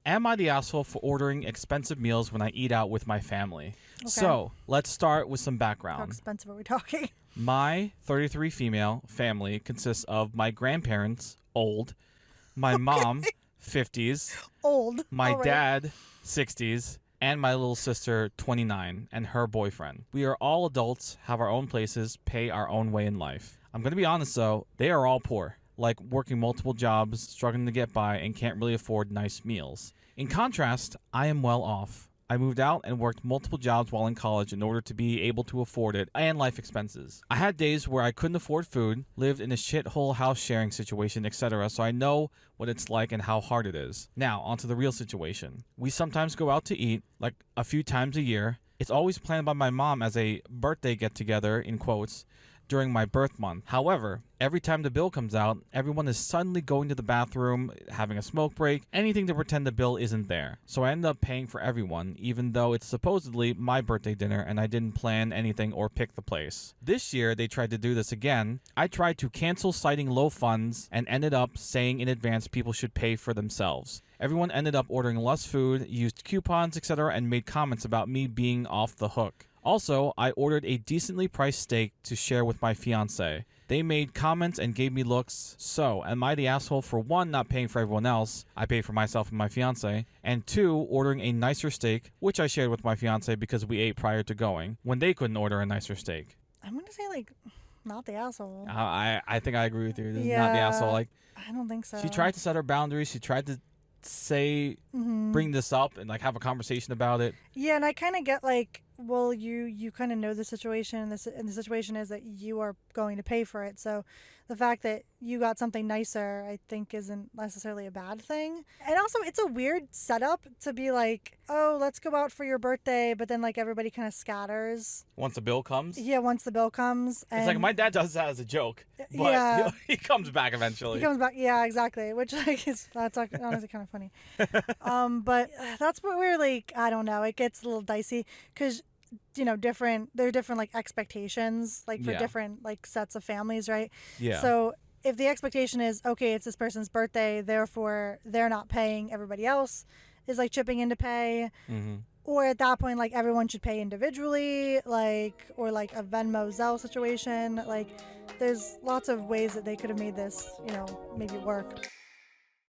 Am I the asshole for ordering expensive meals when I eat out with my family? Okay. So, let's start with some How background. expensive are we talking? My 33 female family consists of my grandparents, old, my mom, 50s, Old. my All right. dad, 60s, and my little sister, 29, and her boyfriend. We are all adults, have our own places, pay our own way in life. I'm going to be honest though, they are all poor, like working multiple jobs, struggling to get by, and can't really afford nice meals. In contrast, I am well off. I moved out and worked multiple jobs while in college in order to be able to afford it and life expenses. I had days where I couldn't afford food, lived in a shithole house sharing situation, etc., so I know what it's like and how hard it is. Now, onto the real situation. We sometimes go out to eat, like a few times a year. It's always planned by my mom as a birthday get-together, in quotes, during my birth month. However, every time the bill comes out, everyone is suddenly going to the bathroom, having a smoke break, anything to pretend the bill isn't there. So I end up paying for everyone, even though it's supposedly my birthday dinner and I didn't plan anything or pick the place. This year, they tried to do this again. I tried to cancel citing low funds and ended up saying in advance people should pay for themselves. Everyone ended up ordering less food, used coupons, etc., and made comments about me being off the hook. Also, I ordered a decently priced steak to share with my fiance. They made comments and gave me looks. So, am I the asshole for 1, not paying for everyone else? I pay for myself and my fiance. And 2, ordering a nicer steak, which I shared with my fiance because we ate prior to going, when they couldn't order a nicer steak. I'm going to say, like, not the asshole. I think I agree with you. This is Yeah. not the asshole. Like, I don't think so. she tried to set her boundaries. She tried to say, bring this up and like have a conversation about it. Yeah, and I kind of get like, well, you kind of know the situation, and the situation is that you are going to pay for it. So the fact that you got something nicer, I think, isn't necessarily a bad thing. And also, it's a weird setup to be like, oh, let's go out for your birthday, but then like everybody kind of scatters. Once the bill comes, Yeah, once the bill comes. And it's like my dad does that as a joke, but Yeah. he comes back eventually. he comes back. Yeah, exactly. Which like that's like, honestly kind of funny. But that's what we're like. I don't know. It gets a little dicey because there are different like expectations like for Yeah. different like sets of families, right? Yeah. So if the expectation is okay, it's this person's birthday, therefore they're not paying, everybody else is like chipping in to pay. Mm-hmm. Or at that point, like everyone should pay individually, like, or like a Venmo Zelle situation. Like, there's lots of ways that they could have made this, maybe work.